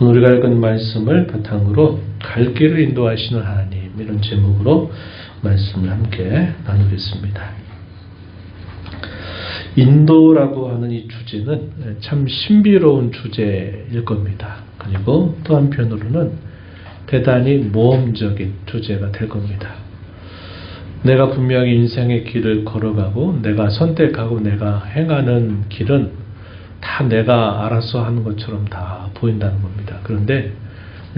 오늘 우리가 읽은 말씀을 바탕으로 갈 길을 인도하시는 하나님, 이런 제목으로 말씀을 함께 나누겠습니다. 인도라고 하는 이 주제는 참 신비로운 주제일 겁니다. 그리고 또 한편으로는 대단히 모험적인 주제가 될 겁니다. 내가 분명히 인생의 길을 걸어가고 내가 선택하고 내가 행하는 길은 다 내가 알아서 하는 것처럼 다 보인다는 겁니다. 그런데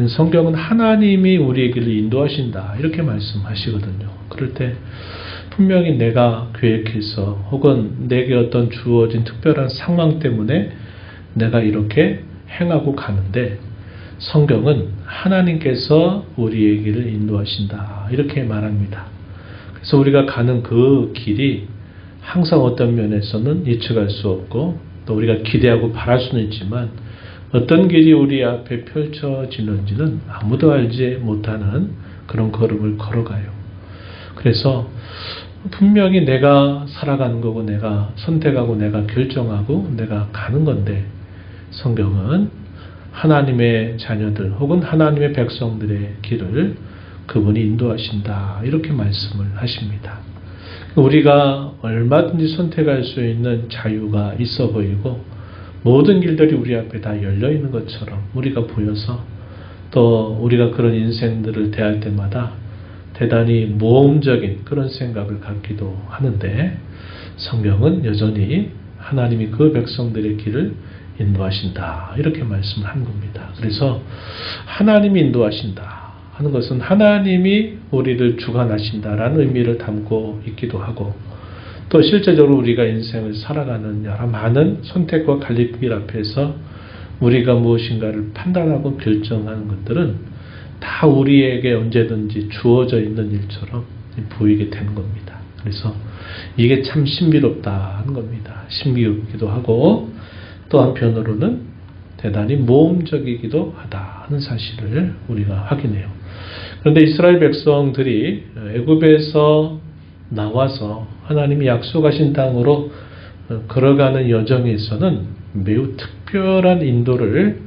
성경은 하나님이 우리의 길을 인도하신다 이렇게 말씀하시거든요. 그럴 때 분명히 내가 계획해서 혹은 내게 어떤 주어진 특별한 상황 때문에 내가 이렇게 행하고 가는데 성경은 하나님께서 우리의 길을 인도하신다 이렇게 말합니다. 그래서 우리가 가는 그 길이 항상 어떤 면에서는 예측할 수 없고 또 우리가 기대하고 바랄 수는 있지만 어떤 길이 우리 앞에 펼쳐지는지는 아무도 알지 못하는 그런 걸음을 걸어가요. 그래서 분명히 내가 살아가는 거고 내가 선택하고 내가 결정하고 내가 가는 건데 성경은 하나님의 자녀들 혹은 하나님의 백성들의 길을 그분이 인도하신다 이렇게 말씀을 하십니다. 우리가 얼마든지 선택할 수 있는 자유가 있어 보이고 모든 길들이 우리 앞에 다 열려 있는 것처럼 우리가 보여서 또 우리가 그런 인생들을 대할 때마다 대단히 모험적인 그런 생각을 갖기도 하는데 성경은 여전히 하나님이 그 백성들의 길을 인도하신다 이렇게 말씀을 한 겁니다. 그래서 하나님이 인도하신다 하는 것은 하나님이 우리를 주관하신다라는 의미를 담고 있기도 하고 또 실제적으로 우리가 인생을 살아가는 여러 많은 선택과 갈림길 앞에서 우리가 무엇인가를 판단하고 결정하는 것들은 다 우리에게 언제든지 주어져 있는 일처럼 보이게 되는 겁니다. 그래서 이게 참 신비롭다 하는 겁니다. 신비롭기도 하고 또 한편으로는 대단히 모험적이기도 하다 하는 사실을 우리가 확인해요. 그런데 이스라엘 백성들이 애굽에서 나와서 하나님이 약속하신 땅으로 걸어가는 여정에서는 매우 특별한 인도를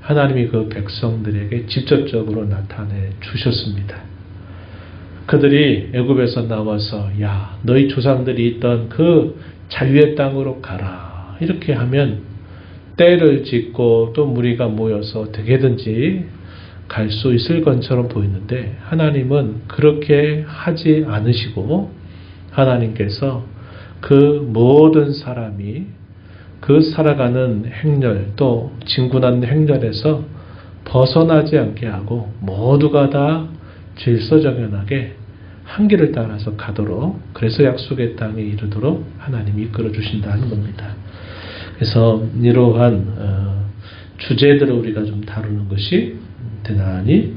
하나님이 그 백성들에게 직접적으로 나타내 주셨습니다. 그들이 애굽에서 나와서 야 너희 조상들이 있던 그 자유의 땅으로 가라 이렇게 하면 때를 짓고 또 무리가 모여서 어떻게든지 갈 수 있을 것처럼 보이는데 하나님은 그렇게 하지 않으시고 하나님께서 그 모든 사람이 그 살아가는 행렬 또 진군하는 행렬에서 벗어나지 않게 하고 모두가 다 질서정연하게 한 길을 따라서 가도록 그래서 약속의 땅에 이르도록 하나님이 이끌어 주신다는 겁니다. 그래서 이러한 주제들을 우리가 좀 다루는 것이 대단히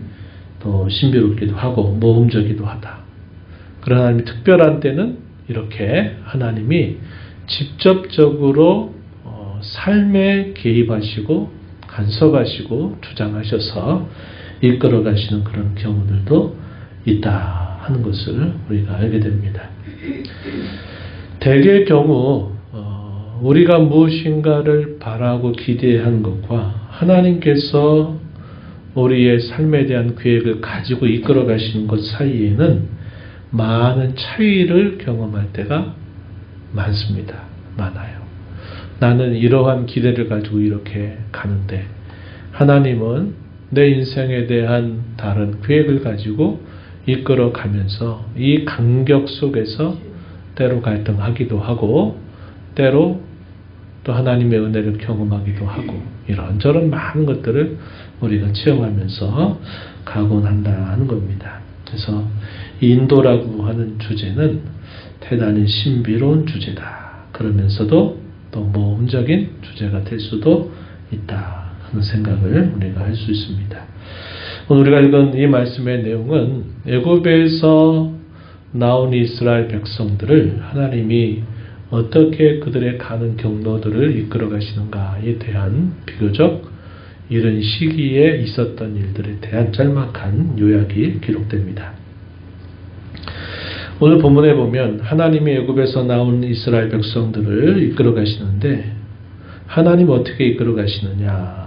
또 신비롭기도 하고 모험적이기도 하다. 그러나 하나님이 특별한 때는 이렇게 하나님이 직접적으로 삶에 개입하시고 간섭하시고 주장하셔서 이끌어 가시는 그런 경우들도 있다 하는 것을 우리가 알게 됩니다. 대개의 경우 우리가 무엇인가를 바라고 기대한 것과 하나님께서 우리의 삶에 대한 계획을 가지고 이끌어 가시는 것 사이에는 많은 차이를 경험할 때가 많습니다. 많아요. 나는 이러한 기대를 가지고 이렇게 가는데 하나님은 내 인생에 대한 다른 계획을 가지고 이끌어 가면서 이 간격 속에서 때로 갈등하기도 하고 때로 또 하나님의 은혜를 경험하기도 하고 이런저런 많은 것들을 우리가 체험하면서 가곤 한다 하는 겁니다. 그래서 인도라고 하는 주제는 대단히 신비로운 주제다. 그러면서도 또 모험적인 주제가 될 수도 있다 하는 생각을 우리가 할 수 있습니다. 오늘 우리가 읽은 이 말씀의 내용은 애굽에서 나온 이스라엘 백성들을 하나님이 어떻게 그들의 가는 경로들을 이끌어 가시는가에 대한 비교적 이런 시기에 있었던 일들에 대한 짤막한 요약이 기록됩니다. 오늘 본문에 보면 하나님이 애굽에서 나온 이스라엘 백성들을 이끌어 가시는데 하나님 어떻게 이끌어 가시느냐?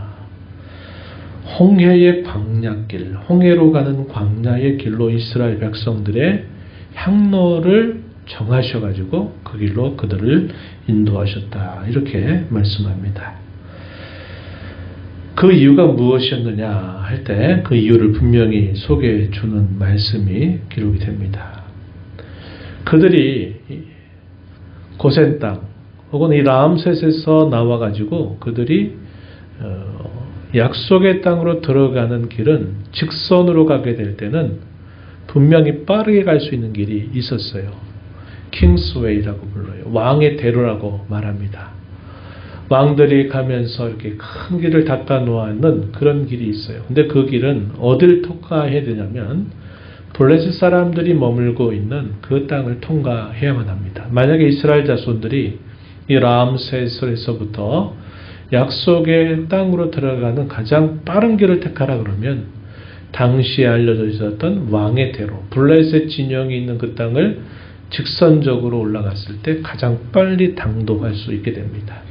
홍해의 광야길, 홍해로 가는 광야의 길로 이스라엘 백성들의 향로를 정하셔가지고 그 길로 그들을 인도하셨다. 이렇게 말씀합니다. 그 이유가 무엇이었느냐 할 때 그 이유를 분명히 소개해 주는 말씀이 기록이 됩니다. 그들이 고센 땅 혹은 이 람셋에서 나와가지고 그들이 약속의 땅으로 들어가는 길은 직선으로 가게 될 때는 분명히 빠르게 갈 수 있는 길이 있었어요. 킹스웨이라고 불러요. 왕의 대로라고 말합니다. 왕들이 가면서 이렇게 큰 길을 닦아 놓았는 그런 길이 있어요. 근데 그 길은 어딜 통과해야 되냐면 블레셋 사람들이 머물고 있는 그 땅을 통과해야만 합니다. 만약에 이스라엘 자손들이 이 람셋에서부터 약속의 땅으로 들어가는 가장 빠른 길을 택하라 그러면 당시에 알려져 있었던 왕의 대로 블레셋 진영이 있는 그 땅을 직선적으로 올라갔을 때 가장 빨리 당도할 수 있게 됩니다.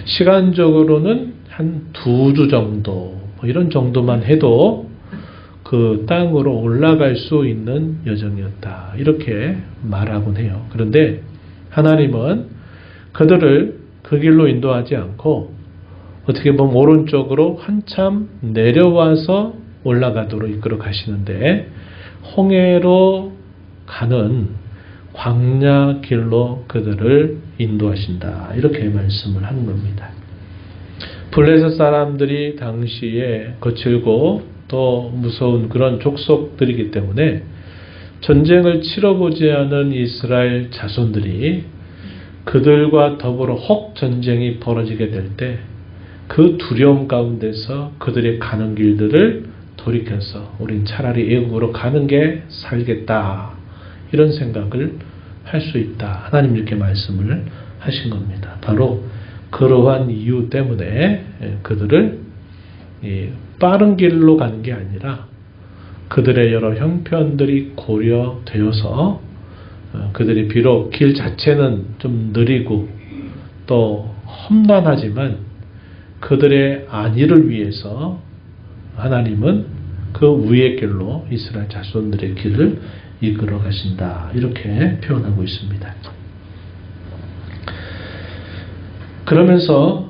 시간적으로는 한 2주 정도 이런 정도만 해도 그 땅으로 올라갈 수 있는 여정이었다. 이렇게 말하곤 해요. 그런데 하나님은 그들을 그 길로 인도하지 않고 어떻게 보면 오른쪽으로 한참 내려와서 올라가도록 이끌어 가시는데 홍해로 가는 광야 길로 그들을 인도하신다. 이렇게 말씀을 하는 겁니다. 블레셋 사람들이 당시에 거칠고 또 무서운 그런 족속들이기 때문에 전쟁을 치러보지 않은 이스라엘 자손들이 그들과 더불어 혹 전쟁이 벌어지게 될 때 그 두려움 가운데서 그들의 가는 길들을 돌이켜서 우린 차라리 애국으로 가는 게 살겠다. 이런 생각을 할 수 있다. 하나님 이렇게 말씀을 하신 겁니다. 바로 그러한 이유 때문에 그들을 빠른 길로 가는 게 아니라 그들의 여러 형편들이 고려되어서 그들이 비록 길 자체는 좀 느리고 또 험난하지만 그들의 안위를 위해서 하나님은 그 위의 길로 이스라엘 자손들의 길을 이끌어 가신다. 이렇게 표현하고 있습니다. 그러면서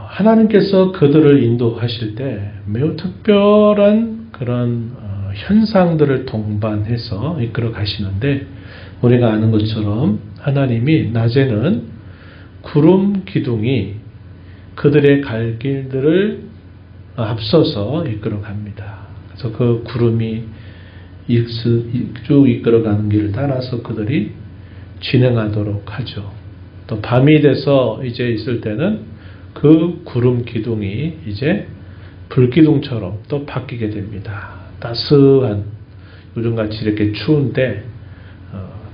하나님께서 그들을 인도하실 때 매우 특별한 그런 현상들을 동반해서 이끌어 가시는데 우리가 아는 것처럼 하나님이 낮에는 구름 기둥이 그들의 갈 길들을 앞서서 이끌어 갑니다. 그래서 그 구름이 쭉 이끌어가는 길을 따라서 그들이 진행하도록 하죠. 또 밤이 돼서 이제 있을 때는 그 구름 기둥이 이제 불기둥처럼 또 바뀌게 됩니다. 따스한 요즘같이 이렇게 추운데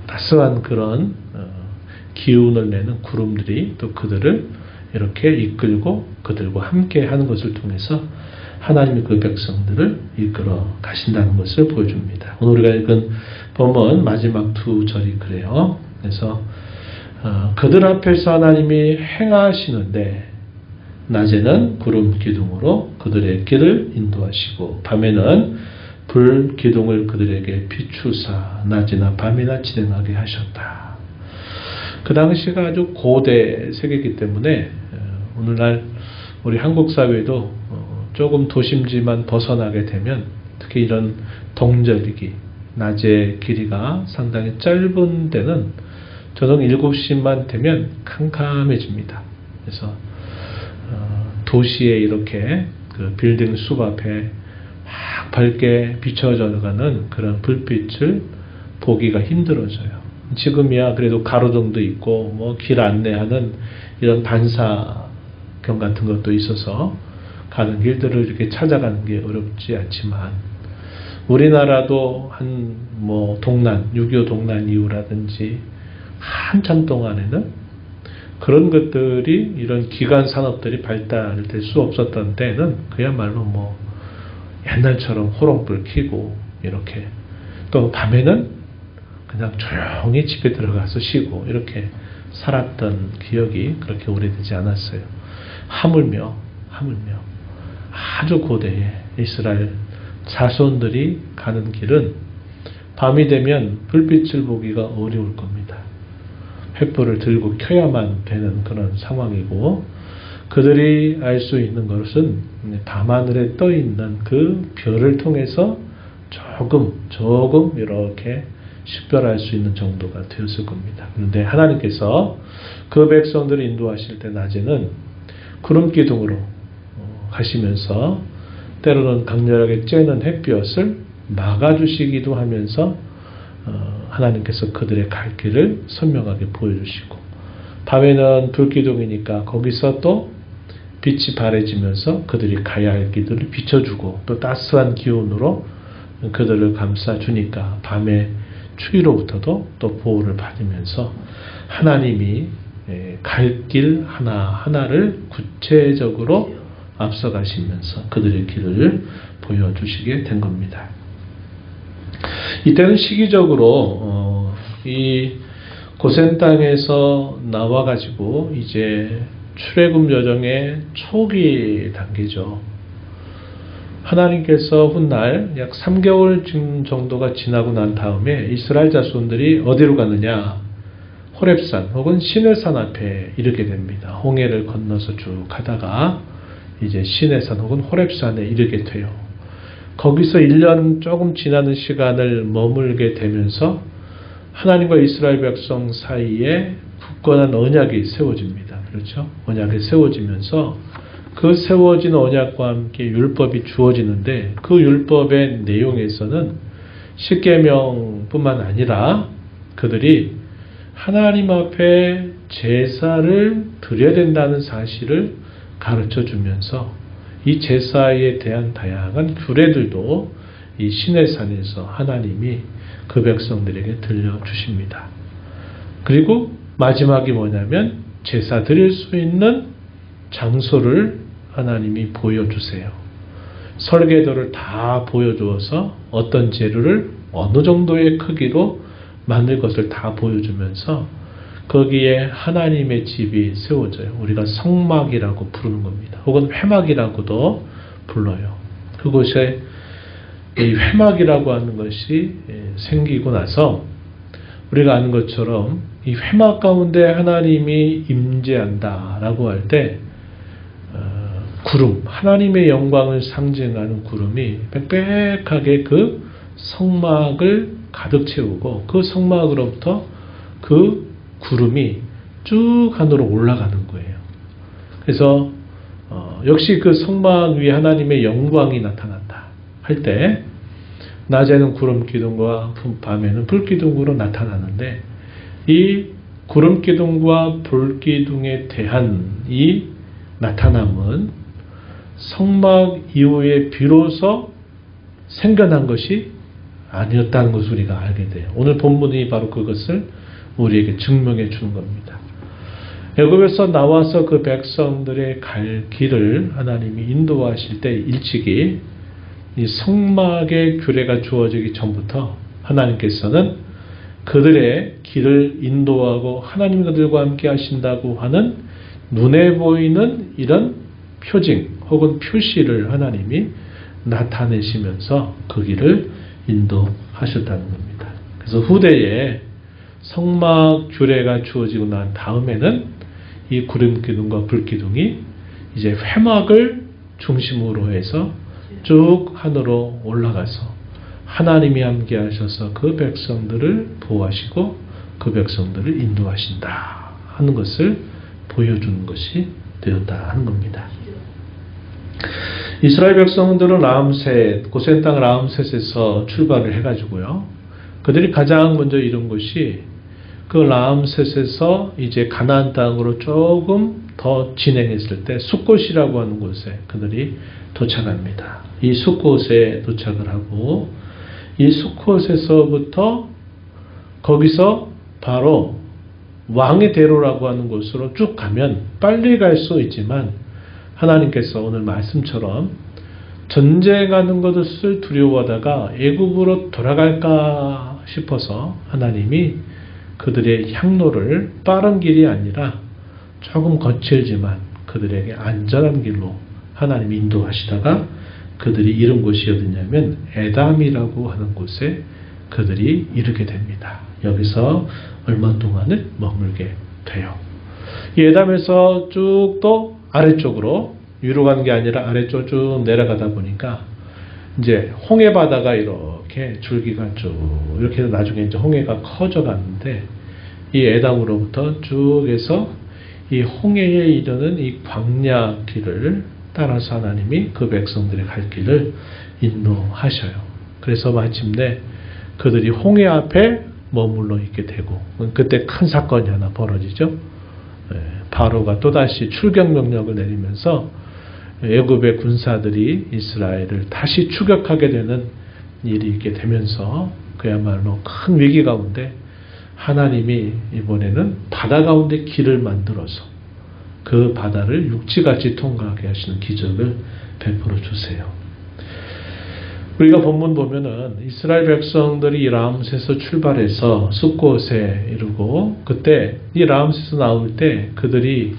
따스한 그런 기운을 내는 구름들이 또 그들을 이렇게 이끌고 그들과 함께 하는 것을 통해서 하나님이 그 백성들을 이끌어 가신다는 것을 보여줍니다. 오늘 우리가 읽은 본문 마지막 2절이 그래요. 그래서 그들 앞에서 하나님이 행하시는데 낮에는 구름 기둥으로 그들의 길을 인도하시고 밤에는 불 기둥을 그들에게 비추사 낮이나 밤이나 진행하게 하셨다. 그 당시가 아주 고대 세계이기 때문에 오늘날 우리 한국 사회도 조금 도심지만 벗어나게 되면 특히 이런 동절기 낮의 길이가 상당히 짧은 데는 저녁 7시만 되면 캄캄해집니다. 그래서 도시에 이렇게 그 빌딩 숲 앞에 막 밝게 비춰져 가는 그런 불빛을 보기가 힘들어져요. 지금이야 그래도 가로등도 있고 뭐 길 안내하는 이런 반사경 같은 것도 있어서 가는 길들을 이렇게 찾아가는 게 어렵지 않지만 우리나라도 한 뭐 동란 6.25 동란 이후라든지 한참 동안에는 그런 것들이 이런 기관 산업들이 발달될 수 없었던 때는 그야말로 뭐 옛날처럼 호롱불 켜고 이렇게 또 밤에는 그냥 조용히 집에 들어가서 쉬고 이렇게 살았던 기억이 그렇게 오래되지 않았어요. 하물며 아주 고대에 이스라엘 자손들이 가는 길은 밤이 되면 불빛을 보기가 어려울 겁니다. 횃불을 들고 켜야만 되는 그런 상황이고, 그들이 알 수 있는 것은 밤하늘에 떠 있는 그 별을 통해서 조금 이렇게 식별할 수 있는 정도가 되었을 겁니다. 그런데 하나님께서 그 백성들을 인도하실 때 낮에는 구름 기둥으로 가시면서 때로는 강렬하게 쬐는 햇볕을 막아주시기도 하면서 하나님께서 그들의 갈 길을 선명하게 보여주시고, 밤에는 불기둥이니까 거기서 또 빛이 바래지면서 그들이 가야 할 길들을 비춰주고, 또 따스한 기온으로 그들을 감싸주니까 밤의 추위로부터도 또 보호를 받으면서 하나님이 갈 길 하나하나를 구체적으로 앞서가시면서 그들의 길을 보여주시게 된 겁니다. 이때는 시기적으로 이 고센 땅에서 나와가지고 이제 출애굽 여정의 초기 단계죠. 하나님께서 훗날 약 3개월 정도가 지나고 난 다음에 이스라엘 자손들이 어디로 가느냐? 호렙산 혹은 시내산 앞에 이르게 됩니다. 홍해를 건너서 쭉 가다가 이제 시내산 혹은 호렙산에 이르게 돼요. 거기서 1년 조금 지나는 시간을 머물게 되면서 하나님과 이스라엘 백성 사이에 굳건한 언약이 세워집니다. 그렇죠? 언약이 세워지면서 그 세워진 언약과 함께 율법이 주어지는데, 그 율법의 내용에서는 십계명뿐만 아니라 그들이 하나님 앞에 제사를 드려야 된다는 사실을 가르쳐 주면서 이 제사에 대한 다양한 규례들도 이 시내산에서 하나님이 그 백성들에게 들려주십니다. 그리고 마지막이 뭐냐면 제사 드릴 수 있는 장소를 하나님이 보여주세요. 설계도를 다 보여주어서 어떤 재료를 어느 정도의 크기로 만들 것을 다 보여주면서 거기에 하나님의 집이 세워져요. 우리가 성막이라고 부르는 겁니다. 혹은 회막이라고도 불러요. 그곳에 이 회막이라고 하는 것이 생기고 나서 우리가 아는 것처럼 이 회막 가운데 하나님이 임재한다라고 할 때 구름, 하나님의 영광을 상징하는 구름이 빽빽하게 그 성막을 가득 채우고, 그 성막으로부터 그 구름이 쭉 하늘로 올라가는 거예요. 그래서 역시 그 성막 위에 하나님의 영광이 나타난다 할 때 낮에는 구름 기둥과 밤에는 불 기둥으로 나타나는데, 이 구름 기둥과 불 기둥에 대한 이 나타남은 성막 이후에 비로소 생겨난 것이 아니었다는 것을 우리가 알게 돼요. 오늘 본문이 바로 그것을 우리에게 증명해 주는 겁니다. 애굽에서 나와서 그 백성들의 갈 길을 하나님이 인도하실 때 일찍이 이 성막의 규례가 주어지기 전부터 하나님께서는 그들의 길을 인도하고 하나님 그들과 함께 하신다고 하는 눈에 보이는 이런 표징 혹은 표시를 하나님이 나타내시면서 그 길을 인도하셨다는 겁니다. 그래서 후대에 성막 규례가 주어지고 난 다음에는 이 구름 기둥과 불 기둥이 이제 회막을 중심으로 해서 쭉 하늘로 올라가서 하나님이 함께 하셔서 그 백성들을 보호하시고 그 백성들을 인도하신다 하는 것을 보여주는 것이 되었다 하는 겁니다. 이스라엘 백성들은 라암셋, 고센 땅 라암셋에서 출발을 해가지고요. 그들이 가장 먼저 이룬 것이 그 라암셋에서 이제 가나안 땅으로 조금 더 진행했을 때 숫곳이라고 하는 곳에 그들이 도착합니다. 이 숫곳에 도착을 하고 이 숫곳에서부터 거기서 바로 왕의 대로라고 하는 곳으로 쭉 가면 빨리 갈 수 있지만 하나님께서 오늘 말씀처럼 전쟁하는 것을 두려워하다가 애굽으로 돌아갈까 싶어서 하나님이 그들의 향로를 빠른 길이 아니라 조금 거칠지만 그들에게 안전한 길로 하나님이 인도하시다가 그들이 이른 곳이 어디냐면 에담이라고 하는 곳에 그들이 이르게 됩니다. 여기서 얼마 동안을 머물게 돼요. 이 에담에서 쭉 또 아래쪽으로 위로 가는 게 아니라 아래쪽 쭉 내려가다 보니까 이제 홍해 바다가 이렇게 줄기가 쭉 이렇게 해서 나중에 이제 홍해가 커져 갔는데 이 에담으로부터 쭉 해서 이 홍해에 이르는 이 광야 길을 따라서 하나님이 그 백성들의 갈 길을 인도하셔요. 그래서 마침내 그들이 홍해 앞에 머물러 있게 되고 그때 큰 사건이 하나 벌어지죠. 바로가 또다시 출격 명령을 내리면서 애굽의 군사들이 이스라엘을 다시 추격하게 되는 일이 있게 되면서 그야말로 큰 위기 가운데 하나님이 이번에는 바다 가운데 길을 만들어서 그 바다를 육지같이 통과하게 하시는 기적을 베풀어 주세요. 우리가 본문 보면은 이스라엘 백성들이 이 라암스에서 출발해서 숫곳에 이르고 그때 이 라암스에서 나올 때 그들이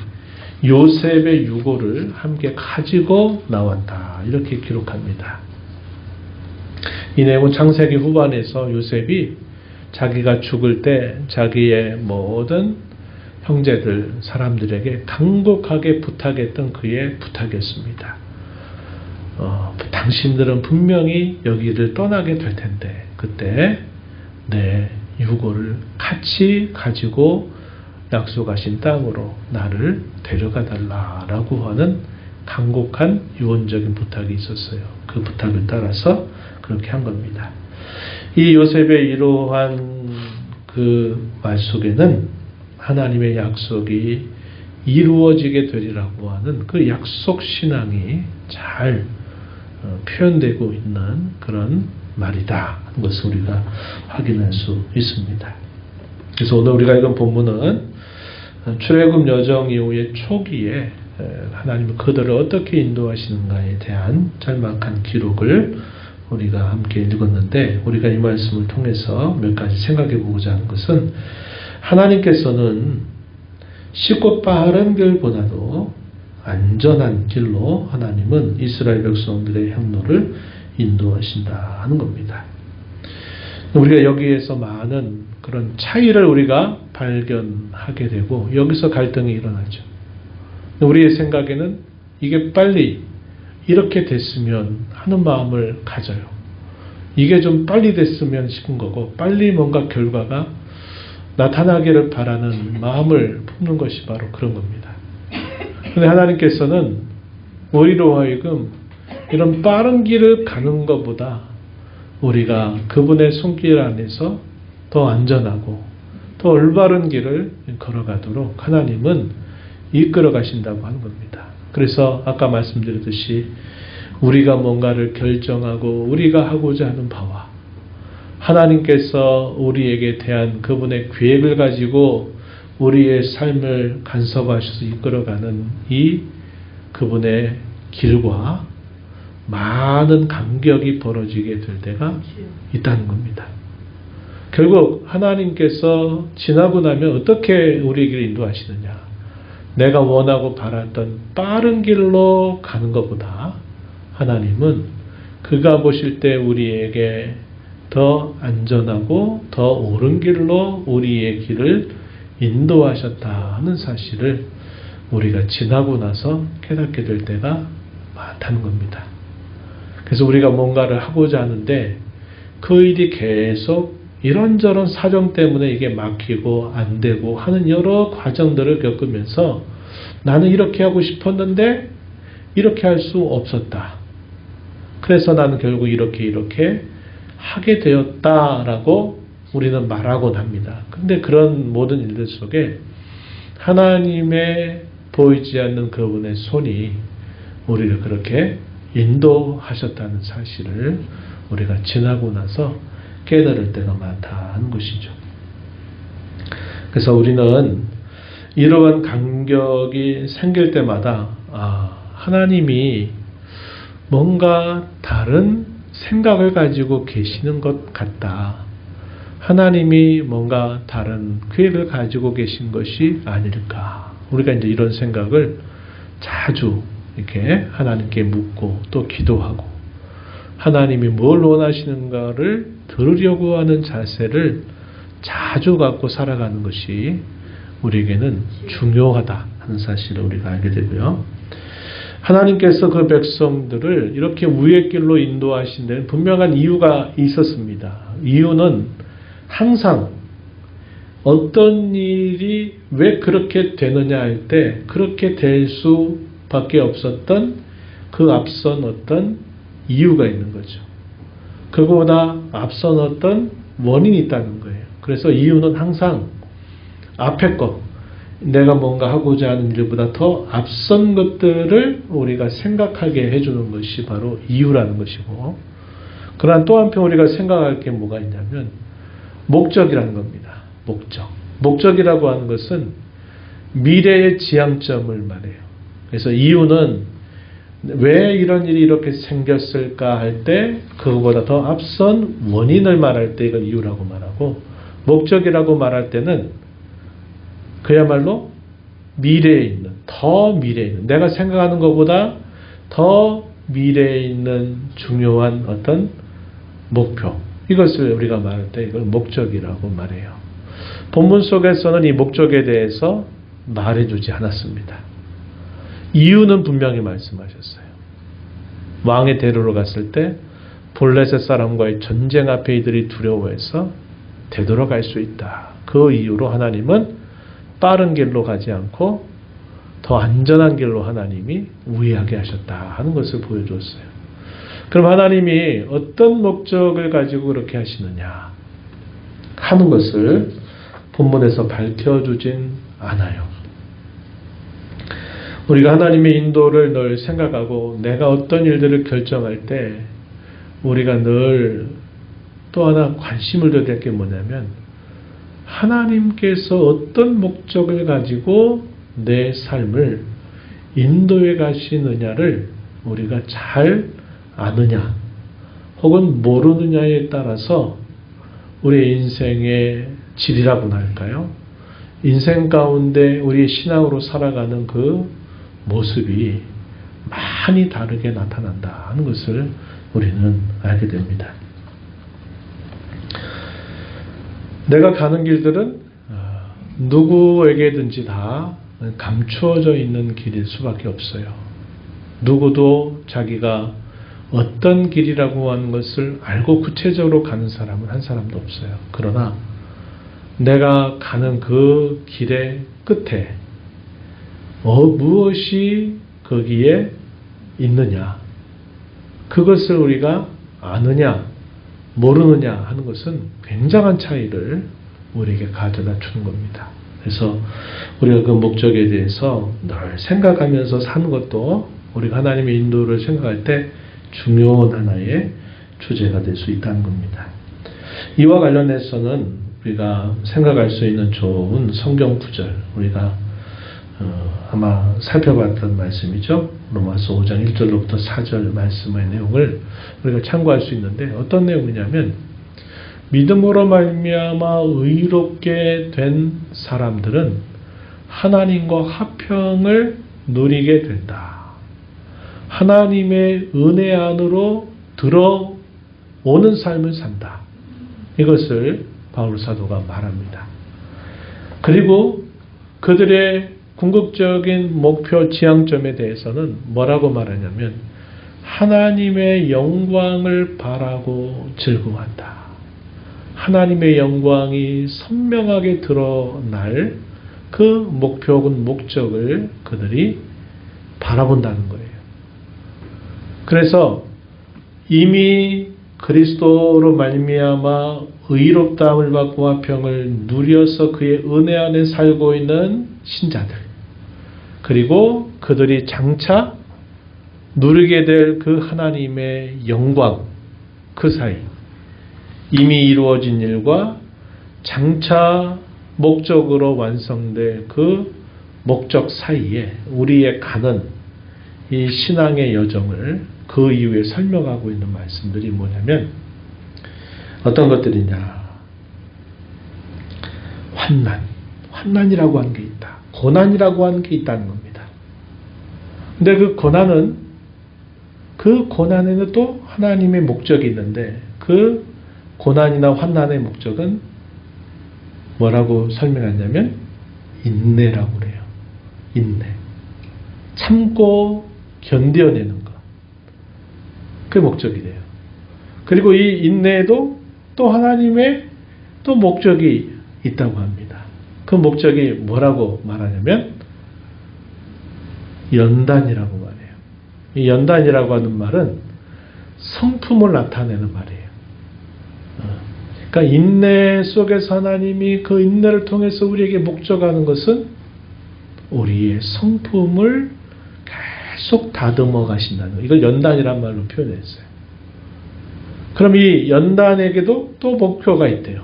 요셉의 유고를 함께 가지고 나왔다. 이렇게 기록합니다. 이 내용은 창세기 후반에서 요셉이 자기가 죽을 때 자기의 모든 형제들, 사람들에게 간곡하게 부탁했던 그의 부탁이었습니다. 당신들은 분명히 여기를 떠나게 될 텐데 그때 내 유고를 같이 가지고 약속하신 땅으로 나를 데려가 달라라고 하는 간곡한 유언적인 부탁이 있었어요. 그 부탁을 따라서 그렇게 한 겁니다. 이 요셉의 이러한 그 말 속에는 하나님의 약속이 이루어지게 되리라고 하는 그 약속 신앙이 잘 표현되고 있는 그런 말이다 하는 것을 우리가 확인할 수 있습니다. 그래서 오늘 우리가 읽은 본문은 출애굽 여정 이후의 초기에 하나님은 그들을 어떻게 인도하시는가에 대한 짤막한 기록을 우리가 함께 읽었는데 우리가 이 말씀을 통해서 몇 가지 생각해 보고자 하는 것은 하나님께서는 쉽고 빠른 길보다도 안전한 길로 하나님은 이스라엘 백성들의 행로를 인도하신다 하는 겁니다. 우리가 여기에서 많은 그런 차이를 우리가 발견하게 되고 여기서 갈등이 일어나죠. 우리의 생각에는 이게 빨리 이렇게 됐으면 하는 마음을 가져요. 이게 좀 빨리 됐으면 싶은 거고 빨리 뭔가 결과가 나타나기를 바라는 마음을 품는 것이 바로 그런 겁니다. 그런데 하나님께서는 우리로 하여금 이런 빠른 길을 가는 것보다 우리가 그분의 손길 안에서 더 안전하고 더 올바른 길을 걸어가도록 하나님은 이끌어 가신다고 하는 겁니다. 그래서 아까 말씀드렸듯이 우리가 뭔가를 결정하고 우리가 하고자 하는 바와 하나님께서 우리에게 대한 그분의 계획을 가지고 우리의 삶을 간섭하셔서 이끌어가는 이 그분의 길과 많은 간격이 벌어지게 될 때가 있다는 겁니다. 결국 하나님께서 지나고 나면 어떻게 우리에게 인도하시느냐. 내가 원하고 바랐던 빠른 길로 가는 것보다 하나님은 그가 보실 때 우리에게 더 안전하고 더 옳은 길로 우리의 길을 인도하셨다 하는 사실을 우리가 지나고 나서 깨닫게 될 때가 많다는 겁니다. 그래서 우리가 뭔가를 하고자 하는데 그 일이 계속 이런저런 사정 때문에 이게 막히고 안 되고 하는 여러 과정들을 겪으면서 나는 이렇게 하고 싶었는데 이렇게 할 수 없었다. 그래서 나는 결국 이렇게 하게 되었다라고 우리는 말하곤 합니다. 근데 그런 모든 일들 속에 하나님의 보이지 않는 그분의 손이 우리를 그렇게 인도하셨다는 사실을 우리가 지나고 나서 깨달을 때가 많다는 것이죠. 그래서 우리는 이러한 간격이 생길 때마다 하나님이 뭔가 다른 생각을 가지고 계시는 것 같다. 하나님이 뭔가 다른 계획을 가지고 계신 것이 아닐까. 우리가 이제 이런 생각을 자주 이렇게 하나님께 묻고 또 기도하고 하나님이 뭘 원하시는가를 들으려고 하는 자세를 자주 갖고 살아가는 것이 우리에게는 중요하다 하는 사실을 우리가 알게 되고요. 하나님께서 그 백성들을 이렇게 우의 길로 인도하신 데는 분명한 이유가 있었습니다. 이유는 항상 어떤 일이 왜 그렇게 되느냐 할 때 그렇게 될 수밖에 없었던 그 앞선 어떤 이유가 있는 거죠. 그거보다 앞선 어떤 원인이 있다는 거예요. 그래서 이유는 항상 앞에 것, 내가 뭔가 하고자 하는 일보다 더 앞선 것들을 우리가 생각하게 해주는 것이 바로 이유라는 것이고, 그러나 또 한편 우리가 생각할 게 뭐가 있냐면 목적이라는 겁니다. 목적이라고 하는 것은 미래의 지향점을 말해요. 그래서 이유는 왜 이런 일이 이렇게 생겼을까 할 때 그거보다 더 앞선 원인을 말할 때 이걸 이유라고 말하고, 목적이라고 말할 때는 그야말로 미래에 있는, 더 미래에 있는, 내가 생각하는 것보다 더 미래에 있는 중요한 어떤 목표, 이것을 우리가 말할 때 이걸 목적이라고 말해요. 본문 속에서는 이 목적에 대해서 말해주지 않았습니다. 이유는 분명히 말씀하셨어요. 왕의 대로로 갔을 때 블레셋 사람과의 전쟁 앞에 이들이 두려워해서 되돌아갈 수 있다. 그 이유로 하나님은 빠른 길로 가지 않고 더 안전한 길로 하나님이 우회하게 하셨다 하는 것을 보여주었어요. 그럼 하나님이 어떤 목적을 가지고 그렇게 하시느냐 하는 것을 본문에서 밝혀주진 않아요. 우리가 하나님의 인도를 늘 생각하고 내가 어떤 일들을 결정할 때 우리가 늘 또 하나 관심을 둬야 될 게 뭐냐면, 하나님께서 어떤 목적을 가지고 내 삶을 인도해 가시느냐를 우리가 잘 아느냐 혹은 모르느냐에 따라서 우리의 인생의 질이라고나 할까요? 인생 가운데 우리의 신앙으로 살아가는 그 모습이 많이 다르게 나타난다 하는 것을 우리는 알게 됩니다. 내가 가는 길들은 누구에게든지 다 감추어져 있는 길일 수밖에 없어요. 누구도 자기가 어떤 길이라고 하는 것을 알고 구체적으로 가는 사람은 한 사람도 없어요. 그러나 내가 가는 그 길의 끝에 무엇이 거기에 있느냐, 그것을 우리가 아느냐 모르느냐 하는 것은 굉장한 차이를 우리에게 가져다 주는 겁니다. 그래서 우리가 그 목적에 대해서 늘 생각하면서 사는 것도 우리가 하나님의 인도를 생각할 때 중요한 하나의 주제가 될 수 있다는 겁니다. 이와 관련해서는 우리가 생각할 수 있는 좋은 성경 구절, 우리가 아마 살펴봤던 말씀이죠. 로마서 5장 1절로부터 4절 말씀의 내용을 우리가 참고할 수 있는데, 어떤 내용이냐면 믿음으로 말미암아 의롭게 된 사람들은 하나님과 화평을 누리게 된다. 하나님의 은혜 안으로 들어오는 삶을 산다. 이것을 바울 사도가 말합니다. 그리고 그들의 궁극적인 목표 지향점에 대해서는 뭐라고 말하냐면 하나님의 영광을 바라고 즐거워한다. 하나님의 영광이 선명하게 드러날 그 목표 혹은 목적을 그들이 바라본다는 거예요. 그래서 이미 그리스도로 말미암아 의롭다함을 받고 화평을 누려서 그의 은혜 안에 살고 있는 신자들, 그리고 그들이 장차 누리게 될 그 하나님의 영광, 그 사이, 이미 이루어진 일과 장차 목적으로 완성될 그 목적 사이에 우리의 가는 이 신앙의 여정을 그 이후에 설명하고 있는 말씀들이 뭐냐면 어떤 것들이냐. 환난이라고 하는 게 있다. 고난이라고 하는 게 있다는 겁니다. 근데 그 고난은 그 고난에는 또 하나님의 목적이 있는데 그 고난이나 환난의 목적은 뭐라고 설명하냐면 인내라고 그래요. 인내. 참고 견뎌내는 것. 그게 목적이 돼요. 그리고 이 인내에도 또 하나님의 또 목적이 있다고 합니다. 그 목적이 뭐라고 말하냐면 연단이라고 말해요. 이 연단이라고 하는 말은 성품을 나타내는 말이에요. 그러니까 인내 속에서 하나님이 그 인내를 통해서 우리에게 목적하는 것은 우리의 성품을 계속 다듬어 가신다는 거예요. 이걸 연단이란 말로 표현했어요. 그럼 이 연단에게도 또 목표가 있대요.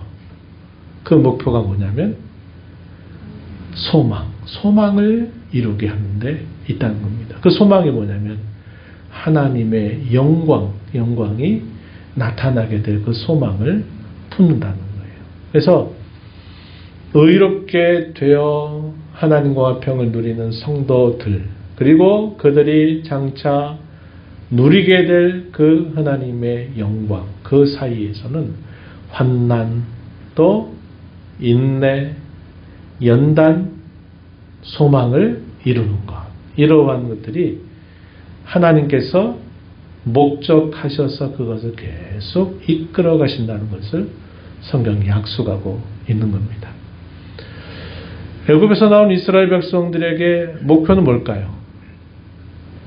그 목표가 뭐냐면 소망을 이루게 하는데 있다는 겁니다. 그 소망이 뭐냐면 하나님의 영광이 나타나게 될 그 소망을 품는다는 거예요. 그래서 의롭게 되어 하나님과 평을 누리는 성도들, 그리고 그들이 장차 누리게 될 그 하나님의 영광, 그 사이에서는 환난, 또 인내, 연단, 소망을 이루는 것, 이러한 것들이 하나님께서 목적하셔서 그것을 계속 이끌어 가신다는 것을 성경이 약속하고 있는 겁니다. 애굽에서 나온 이스라엘 백성들에게 목표는 뭘까요?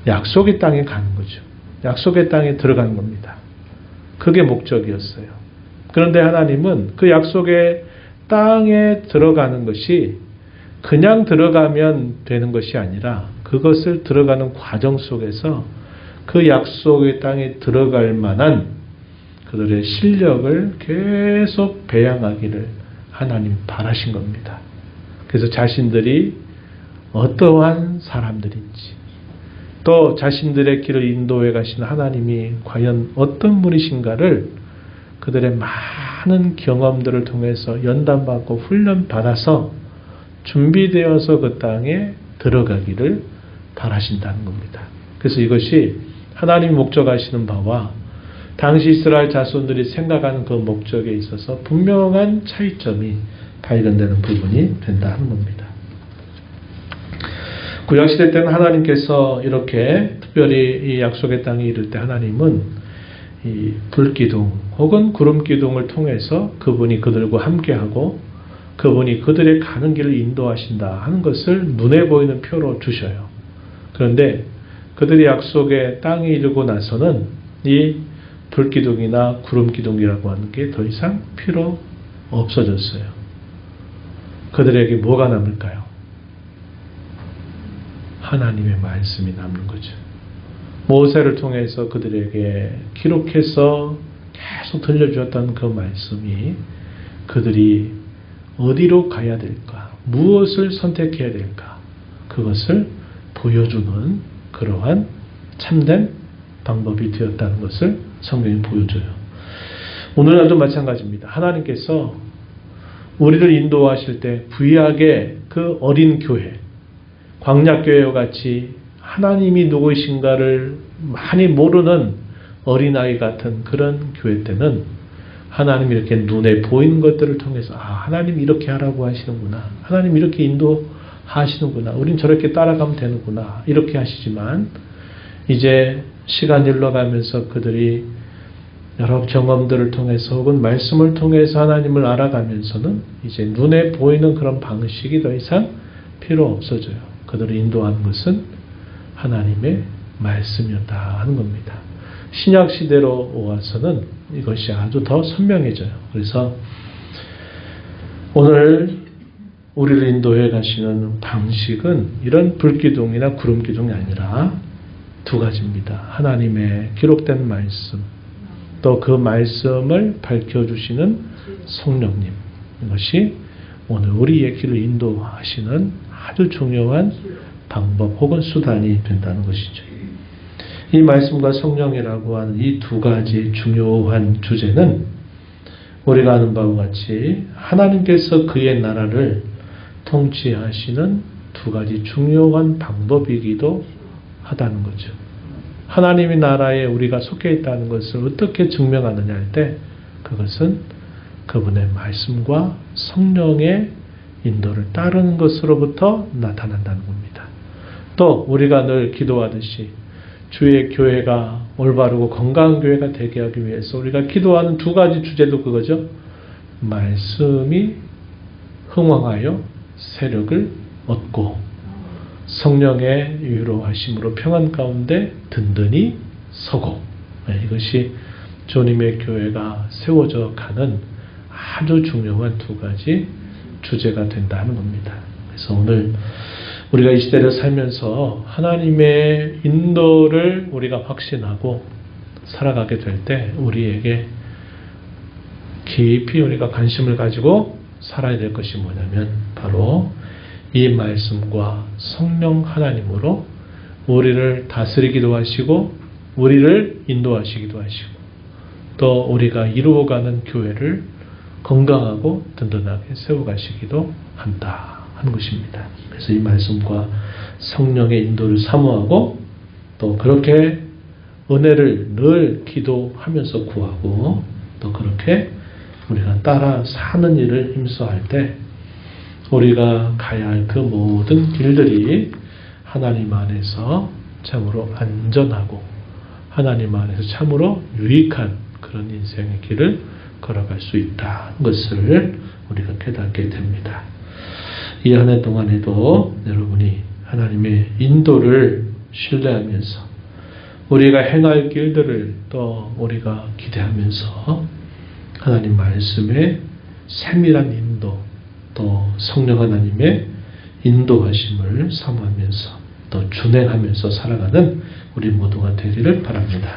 약속의 땅에 가는 거죠. 약속의 땅에 들어가는 겁니다. 그게 목적이었어요. 그런데 하나님은 그 약속의 땅에 들어가는 것이 그냥 들어가면 되는 것이 아니라 그것을 들어가는 과정 속에서 그 약속의 땅에 들어갈 만한 그들의 실력을 계속 배양하기를 하나님 바라신 겁니다. 그래서 자신들이 어떠한 사람들인지, 또 자신들의 길을 인도해 가신 하나님이 과연 어떤 분이신가를 그들의 많은 경험들을 통해서 연단받고 훈련받아서 준비되어서 그 땅에 들어가기를 바라신다는 겁니다. 그래서 이것이 하나님이 목적하시는 바와 당시 이스라엘 자손들이 생각하는 그 목적에 있어서 분명한 차이점이 발견되는 부분이 된다는 겁니다. 구약시대 때는 하나님께서 이렇게 특별히 이 약속의 땅에 이를 때 하나님은 이 불기둥 혹은 구름기둥을 통해서 그분이 그들과 함께하고 그분이 그들의 가는 길을 인도하신다 하는 것을 눈에 보이는 표로 주셔요. 그런데 그들이 약속의 땅에 이르고 나서는 이 불기둥이나 구름기둥이라고 하는 게 더 이상 필요 없어졌어요. 그들에게 뭐가 남을까요? 하나님의 말씀이 남는 거죠. 모세를 통해서 그들에게 기록해서 계속 들려주었던 그 말씀이 그들이 어디로 가야 될까, 무엇을 선택해야 될까, 그것을 보여주는 그러한 참된 방법이 되었다는 것을 성경이 보여줘요. 오늘날도 마찬가지입니다. 하나님께서 우리를 인도하실 때 구약의 그 어린 교회, 광야교회와 같이 하나님이 누구이신가를 많이 모르는 어린아이 같은 그런 교회 때는 하나님이 이렇게 눈에 보이는 것들을 통해서 하나님 이렇게 하라고 하시는구나, 하나님 이렇게 인도하시는구나, 우린 저렇게 따라가면 되는구나, 이렇게 하시지만 이제 시간이 흘러가면서 그들이 여러 경험들을 통해서 혹은 말씀을 통해서 하나님을 알아가면서는 이제 눈에 보이는 그런 방식이 더 이상 필요 없어져요. 그들을 인도하는 것은 하나님의 말씀이었다 하는 겁니다. 신약 시대로 와서는 이것이 아주 더 선명해져요. 그래서 오늘 우리를 인도해 가시는 방식은 이런 불기둥이나 구름기둥이 아니라 두 가지입니다. 하나님의 기록된 말씀, 또 그 말씀을 밝혀주시는 성령님, 이것이 오늘 우리의 길을 인도하시는 아주 중요한 방법 혹은 수단이 된다는 것이죠. 이 말씀과 성령이라고 하는 이 두 가지 중요한 주제는 우리가 아는 바와 같이 하나님께서 그의 나라를 통치하시는 두 가지 중요한 방법이기도 하다는 거죠. 하나님의 나라에 우리가 속해 있다는 것을 어떻게 증명하느냐 할 때 그것은 그분의 말씀과 성령의 인도를 따르는 것으로부터 나타난다는 겁니다. 또 우리가 늘 기도하듯이 주의 교회가 올바르고 건강한 교회가 되게 하기 위해서 우리가 기도하는 두 가지 주제도 그거죠. 말씀이 흥왕하여 세력을 얻고 성령의 위로하심으로 평안 가운데 든든히 서고, 이것이 주님의 교회가 세워져 가는 아주 중요한 두 가지 주제가 된다는 겁니다. 그래서 오늘 우리가 이 시대를 살면서 하나님의 인도를 우리가 확신하고 살아가게 될 때 우리에게 깊이 우리가 관심을 가지고 살아야 될 것이 뭐냐면 바로 이 말씀과 성령 하나님으로 우리를 다스리기도 하시고 우리를 인도하시기도 하시고 또 우리가 이루어가는 교회를 건강하고 든든하게 세워가시기도 한다 하는 것입니다. 그래서 이 말씀과 성령의 인도를 사모하고 또 그렇게 은혜를 늘 기도하면서 구하고 또 그렇게 우리가 따라 사는 일을 힘써할 때 우리가 가야 할 그 모든 길들이 하나님 안에서 참으로 안전하고 하나님 안에서 참으로 유익한 그런 인생의 길을 걸어갈 수 있다는 것을 우리가 깨닫게 됩니다. 이 한 해 동안에도 여러분이 하나님의 인도를 신뢰하면서 우리가 행할 길들을 또 우리가 기대하면서 하나님 말씀의 세밀한 인도 또 성령 하나님의 인도하심을 사모하면서 또 준행하면서 살아가는 우리 모두가 되기를 바랍니다.